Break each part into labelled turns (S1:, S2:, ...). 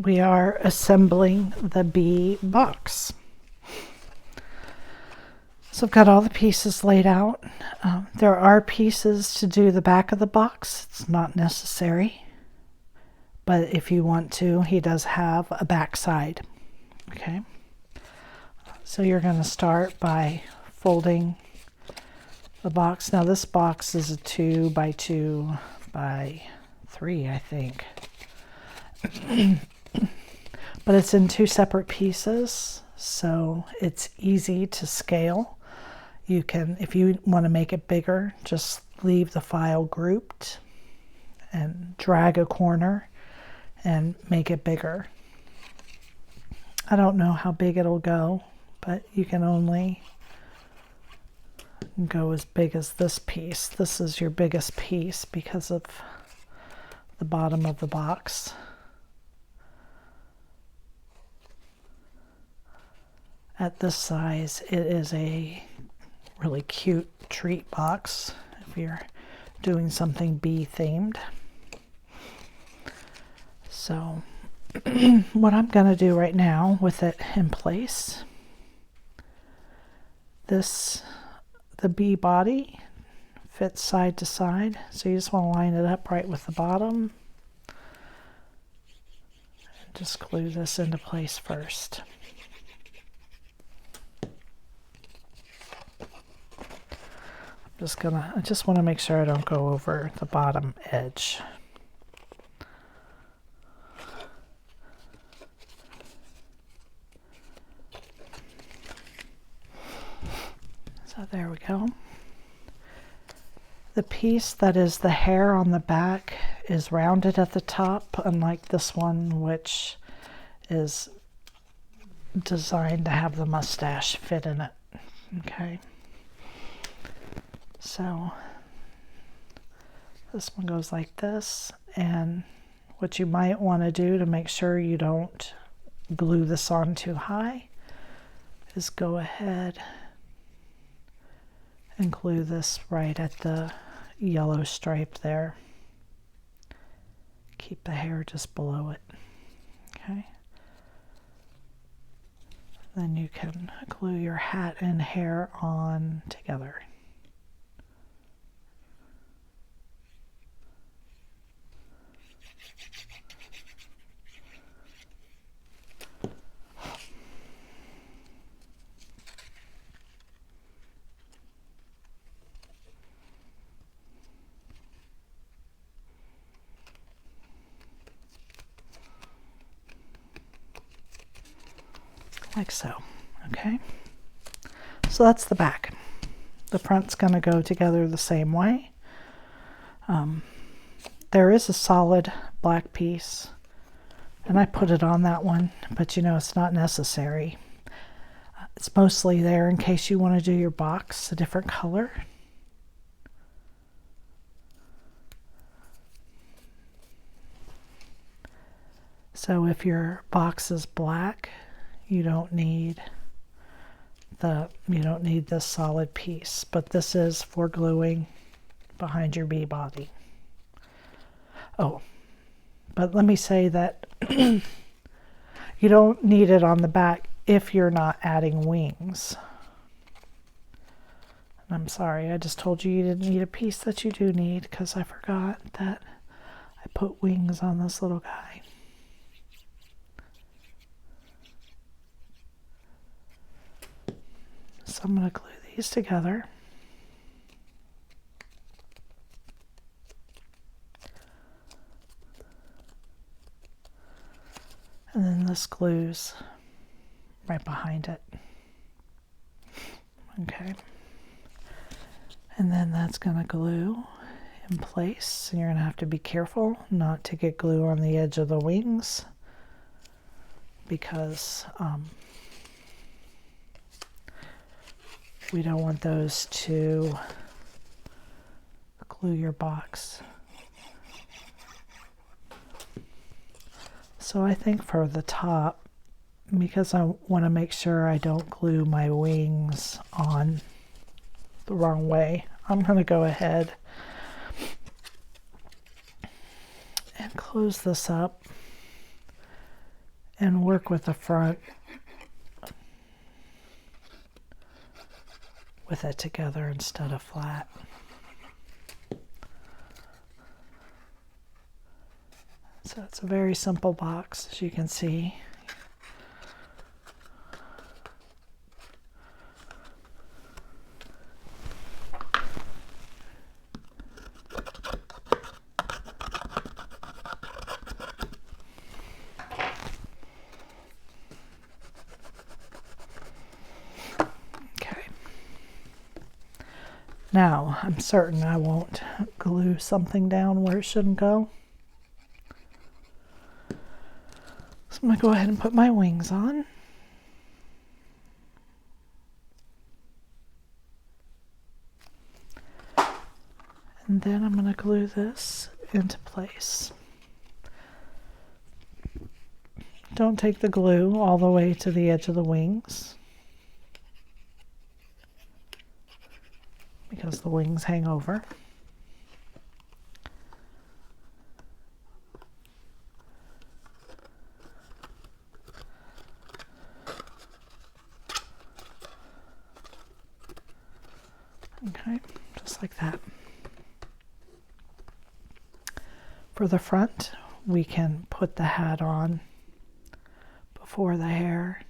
S1: we are assembling the bee box. So I've got all the pieces laid out. There are pieces to do the back of the box. It's not necessary, but if you want to, he does have a back side. Okay, so you're going to start by folding the box. Now this box is a 2 by 2 by 3, I think. But it's in 2 separate pieces, so it's easy to scale. You can, if you want to make it bigger, just leave the file grouped and drag a corner and make it bigger. I don't know how big it'll go, but you can only go as big as this piece. This is your biggest piece because of the bottom of the box. At this size, it is a really cute treat box if you're doing something bee themed. So what I'm going to do right now with it in place, the bee body fits side to side, so you just want to line it up right with the bottom. Just glue this into place first. I just want to make sure I don't go over the bottom edge. So there we go. The piece that is the hair on the back is rounded at the top, unlike this one, which is designed to have the mustache fit in it. Okay. So this one goes like this, and what you might want to do to make sure you don't glue this on too high is go ahead and glue this right at the yellow stripe there. Keep the hair just below it. Okay. Then you can glue your hat and hair on together. Like so. Okay, so that's the back. The front's going to go together the same way. There is a solid black piece, and I put it on that one, but you know it's not necessary. It's mostly there in case you want to do your box a different color. So if your box is black, you don't need this solid piece, but this is for gluing behind your bee body. Oh, but let me say that you don't need it on the back if you're not adding wings. I'm sorry, I just told you you didn't need a piece that you do need, because I forgot that I put wings on this little guy. So I'm going to glue these together. And then this glues right behind it. Okay. And then that's going to glue in place. And you're going to have to be careful not to get glue on the edge of the wings, because we don't want those to glue your box. So I think for the top, because I want to make sure I don't glue my wings on the wrong way, I'm going to go ahead and close this up and work with the front with it together instead of flat. So it's a very simple box, as you can see. Now, I'm certain I won't glue something down where it shouldn't go. So I'm going to go ahead and put my wings on. And then I'm going to glue this into place. Don't take the glue all the way to the edge of the wings, because the wings hang over. Okay, just like that. For the front, we can put the hat on before the hair,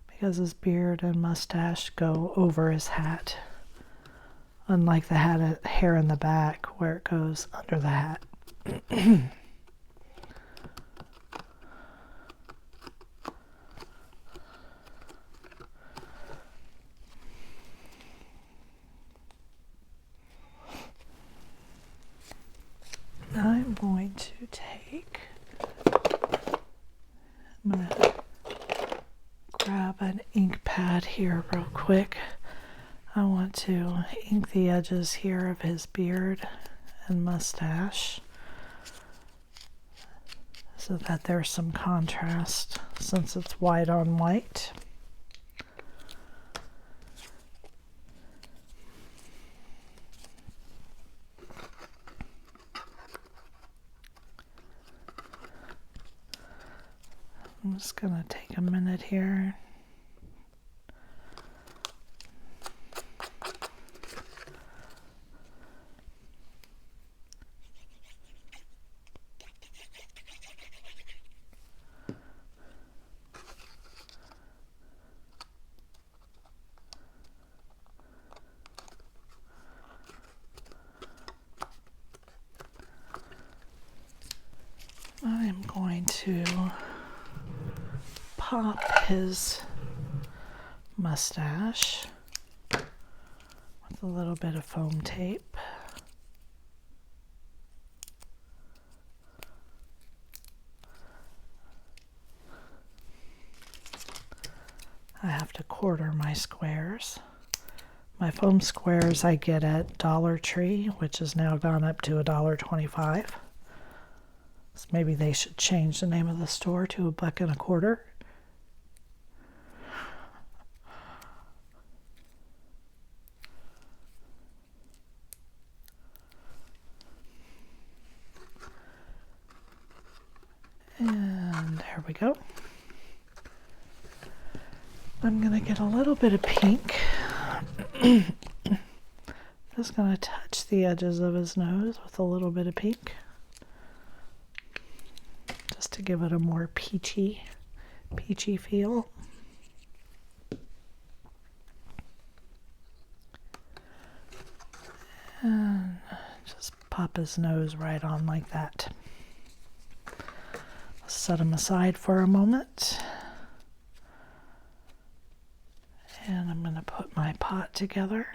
S1: because his beard and mustache go over his hat, unlike the hair in the back where it goes under the hat. I'm going to I'm going to grab an ink pad here real quick. I want to ink the edges here of his beard and mustache so that there's some contrast, since it's white on white. I'm just going to take a minute here. I am going to pop his mustache with a little bit of foam tape. I have to quarter my squares. My foam squares I get at Dollar Tree, which has now gone up to $1.25. So maybe they should change the name of the store to $1.25. And there we go. I'm going to get a little bit of pink. Just going to touch the edges of his nose with a little bit of pink, just to give it a more peachy feel. And just pop his nose right on like that. Set him aside for a moment. And I'm going to put my pot together.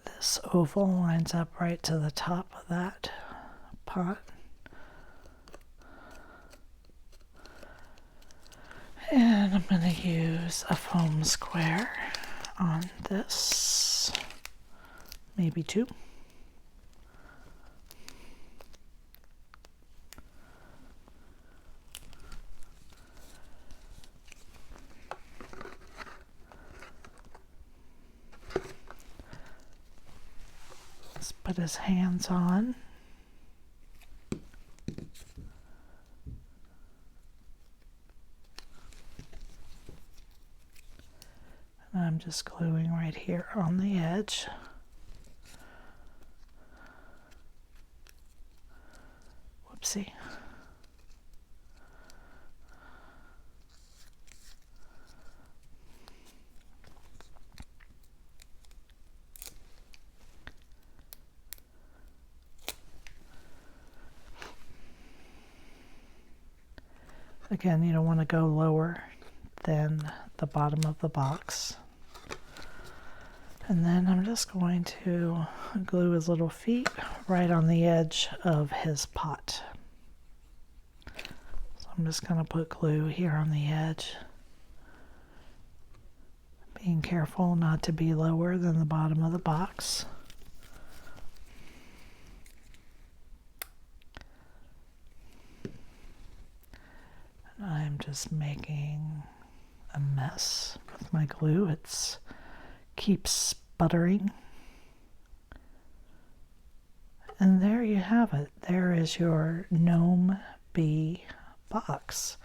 S1: This oval lines up right to the top of that pot. And I'm going to use a foam square on this, maybe two. put his hands on. And I'm just gluing right here on the edge. Whoopsie. Again, you don't want to go lower than the bottom of the box. And then I'm just going to glue his little feet right on the edge of his pot. So I'm just going to put glue here on the edge, being careful not to be lower than the bottom of the box. I'm just making a mess with my glue. It keeps sputtering. And there you have it. There is your Gnome Bee box.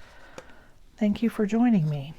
S1: Thank you for joining me.